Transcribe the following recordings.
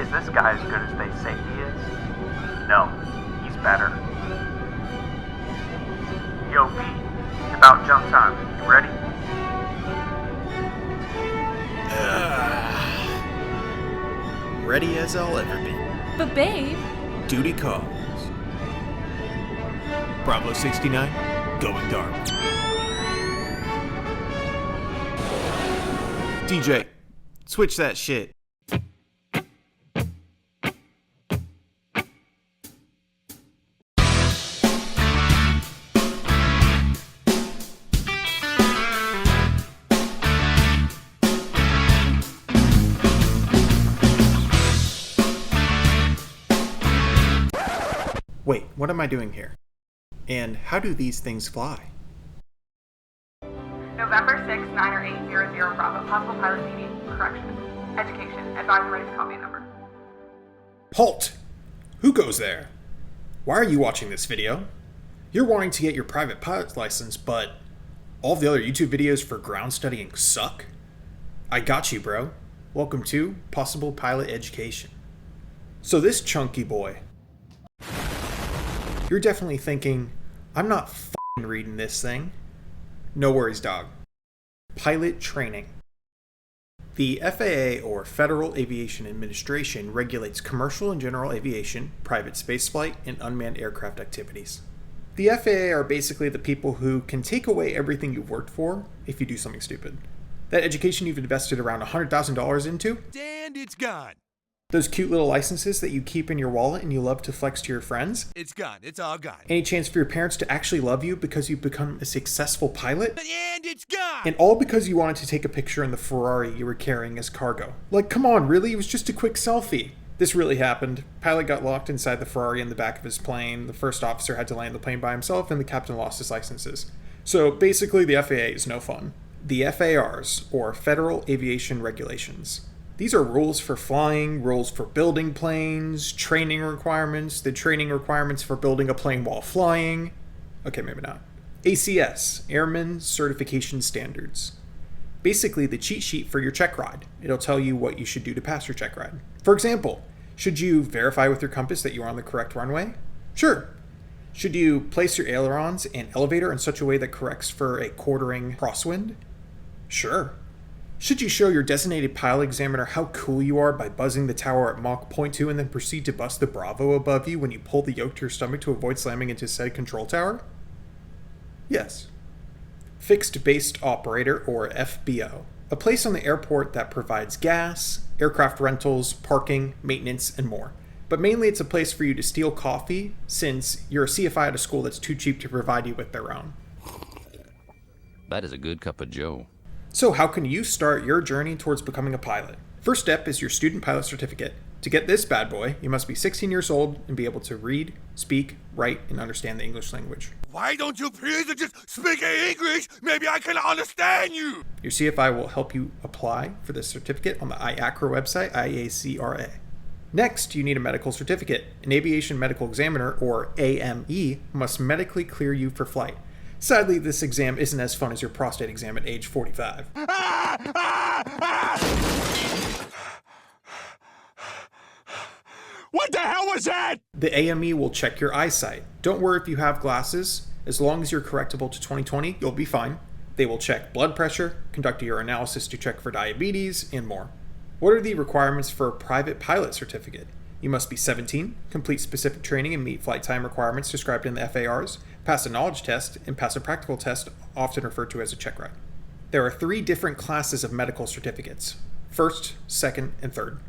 Is this guy as good as they say he is? No, he's better. Yo, Pete, it's about jump time. You ready? Ready as I'll ever be. But babe... Duty calls. Bravo 69, going dark. DJ, switch that shit. Wait, what am I doing here? And how do these things fly? November 6, 90800 Bravo, possible pilot meeting, correction. Education, advise ready to call me a number. Halt! Who goes there? Why are you watching this video? You're wanting to get your private pilot's license, but all the other YouTube videos for ground studying suck? I got you, bro. Welcome to Possible Pilot Education. So this chunky boy, you're definitely thinking, I'm not f***ing reading this thing. No worries, dog. Pilot training. The FAA, or Federal Aviation Administration, regulates commercial and general aviation, private spaceflight, and unmanned aircraft activities. The FAA are basically the people who can take away everything you've worked for if you do something stupid. That education you've invested around $100,000 into, and it's gone. those cute little licenses that you keep in your wallet and you love to flex to your friends, It's gone. It's all gone. any chance for your parents to actually love you because you've become a successful pilot, And it's gone. and all because you wanted to take a picture in the Ferrari you were carrying as cargo. Like, come on, really? It was just a quick selfie. This really happened. Pilot got locked inside the Ferrari in the back of his plane. The first officer had to land the plane by himself, and the captain lost his licenses. So basically, the FAA is no fun. The FARs, or Federal Aviation Regulations. These are rules for flying, rules for building planes, training requirements, the training requirements for building a plane while flying. Okay, maybe not. ACS, Airman Certification Standards. Basically the cheat sheet for your check ride. It'll tell you what you should do to pass your check ride. For example, should you verify with your compass that you are on the correct runway? Sure. Should you place your ailerons and elevator in such a way that corrects for a quartering crosswind? Sure. Should you show your designated pilot examiner how cool you are by buzzing the tower at Mach 0.2 and then proceed to bust the Bravo above you when you pull the yoke to your stomach to avoid slamming into said control tower? Yes. Fixed Based Operator, or FBO. A place on the airport that provides gas, aircraft rentals, parking, maintenance, and more. But mainly it's a place for you to steal coffee, since you're a CFI at a school that's too cheap to provide you with their own. That is a good cup of joe. So how can you start your journey towards becoming a pilot? First step is your student pilot certificate. To get this bad boy, you must be 16 years old and be able to read, speak, write, and understand the English language. Why don't you please just speak English? Maybe I can understand you. Your CFI will help you apply for this certificate on the IACRA website, IACRA. Next, you need a medical certificate. An aviation medical examiner, or AME, must medically clear you for flight. Sadly, this exam isn't as fun as your prostate exam at age 45. What the hell was that? The AME will check your eyesight. Don't worry if you have glasses. As long as you're correctable to 20/20, you'll be fine. They will check blood pressure, conduct a urinalysis to check for diabetes, and more. What are the requirements for a private pilot certificate? You must be 17, complete specific training and meet flight time requirements described in the FARs, pass a knowledge test, and pass a practical test, often referred to as a check ride. There are 3 different classes of medical certificates: first, second, and third.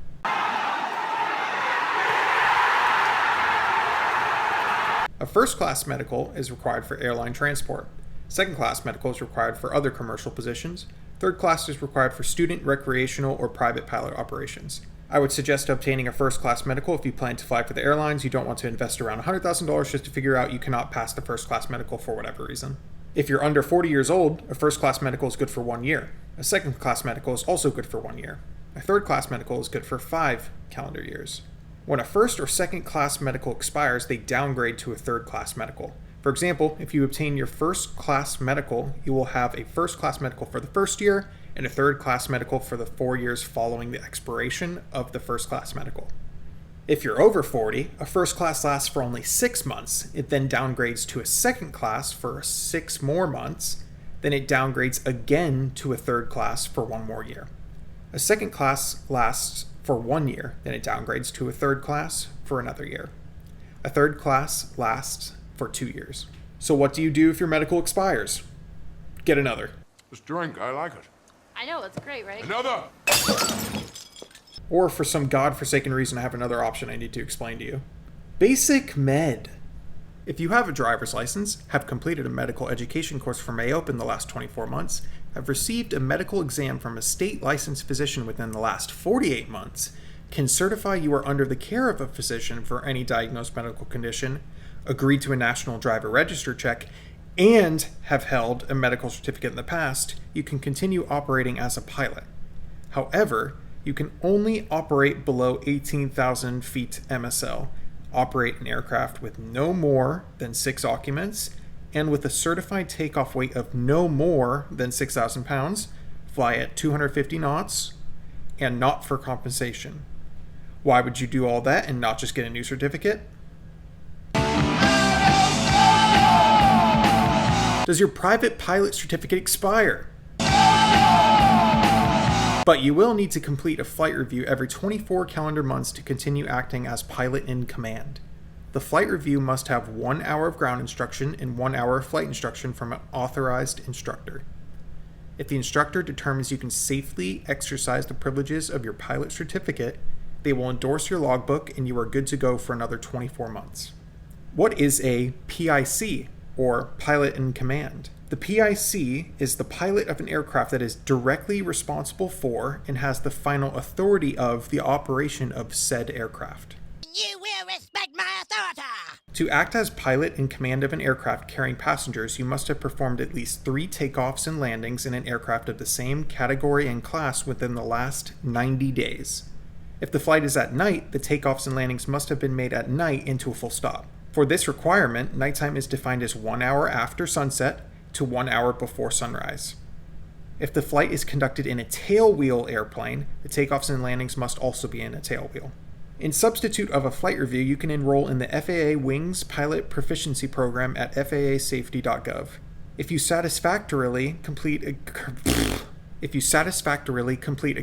A first-class medical is required for airline transport. Second-class medical is required for other commercial positions. Third class is required for student, recreational, or private pilot operations. I would suggest obtaining a first-class medical if you plan to fly for the airlines. You don't want to invest around $100,000 just to figure out you cannot pass the first-class medical for whatever reason. If you're under 40 years old, a first-class medical is good for 1 year. A second-class medical is also good for 1 year. A third-class medical is good for 5 calendar years. When a first or second-class medical expires, they downgrade to a third-class medical. For example, if you obtain your first-class medical, you will have a first-class medical for the first year and a third-class medical for the 4 years following the expiration of the first-class medical. If you're over 40, a first class lasts for only 6 months. It then downgrades to a second class for 6 more months. Then it downgrades again to a third class for 1 more year. A second class lasts for 1 year. Then it downgrades to a third class for another year. A third class lasts for 2 years. So what do you do if your medical expires? Get another. This drink, I like it. I know, it's great, right? Another! Or for some godforsaken reason, I have another option I need to explain to you. Basic Med. If you have a driver's license, have completed a medical education course from AOP in the last 24 months, have received a medical exam from a state licensed physician within the last 48 months, can certify you are under the care of a physician for any diagnosed medical condition, agreed to a national driver register check, and have held a medical certificate in the past, you can continue operating as a pilot. However, you can only operate below 18,000 feet MSL, operate an aircraft with no more than 6 occupants, and with a certified takeoff weight of no more than 6,000 pounds, fly at 250 knots, and not for compensation. Why would you do all that and not just get a new certificate? Does your private pilot certificate expire? But you will need to complete a flight review every 24 calendar months to continue acting as pilot in command. The flight review must have 1 hour of ground instruction and 1 hour of flight instruction from an authorized instructor. If the instructor determines you can safely exercise the privileges of your pilot certificate, they will endorse your logbook and you are good to go for another 24 months. What is a PIC, or pilot in command? The PIC is the pilot of an aircraft that is directly responsible for and has the final authority of the operation of said aircraft. You will respect my authority! To act as pilot in command of an aircraft carrying passengers, you must have performed at least 3 takeoffs and landings in an aircraft of the same category and class within the last 90 days. If the flight is at night, the takeoffs and landings must have been made at night into a full stop. For this requirement, nighttime is defined as 1 hour after sunset to 1 hour before sunrise. If the flight is conducted in a tailwheel airplane, the takeoffs and landings must also be in a tailwheel. In substitute of a flight review, you can enroll in the FAA Wings Pilot Proficiency Program at FAAsafety.gov. If you satisfactorily complete a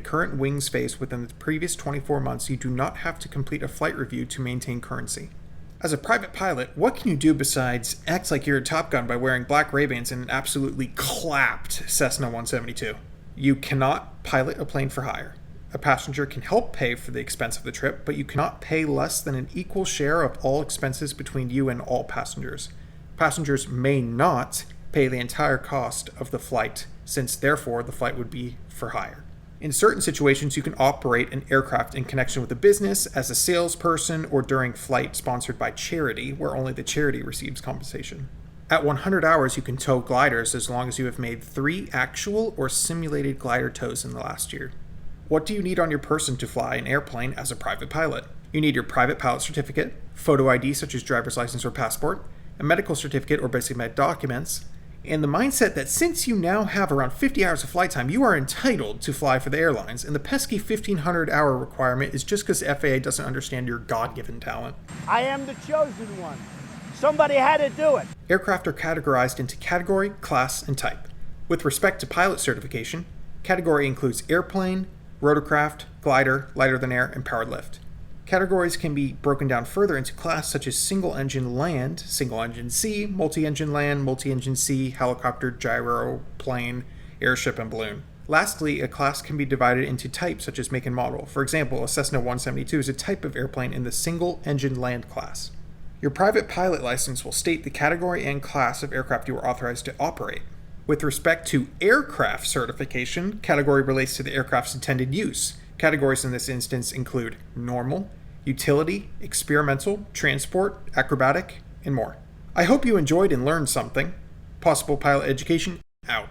current wings phase within the previous 24 months, you do not have to complete a flight review to maintain currency. As a private pilot, what can you do besides act like you're a Top Gun by wearing black Ray-Bans and an absolutely clapped Cessna 172? You cannot pilot a plane for hire. A passenger can help pay for the expense of the trip, but you cannot pay less than an equal share of all expenses between you and all passengers. Passengers may not pay the entire cost of the flight, since therefore the flight would be for hire. In certain situations, you can operate an aircraft in connection with a business, as a salesperson, or during flight sponsored by charity, where only the charity receives compensation. At 100 hours, you can tow gliders as long as you have made 3 actual or simulated glider tows in the last year. What do you need on your person to fly an airplane as a private pilot? You need your private pilot certificate, photo ID such as driver's license or passport, a medical certificate or basic med documents, and the mindset that since you now have around 50 hours of flight time, you are entitled to fly for the airlines, and the pesky 1,500-hour requirement is just because FAA doesn't understand your God-given talent. I am the chosen one. Somebody had to do it. Aircraft are categorized into category, class, and type. With respect to pilot certification, category includes airplane, rotorcraft, glider, lighter than air, and powered lift. Categories can be broken down further into class such as single-engine land, single-engine sea, multi-engine land, multi-engine sea, helicopter, gyro, plane, airship, and balloon. Lastly, a class can be divided into types such as make and model. For example, a Cessna 172 is a type of airplane in the single-engine land class. Your private pilot license will state the category and class of aircraft you are authorized to operate. With respect to aircraft certification, category relates to the aircraft's intended use. Categories in this instance include normal, utility, experimental, transport, acrobatic, and more. I hope you enjoyed and learned something. Possible Pilot Education, out.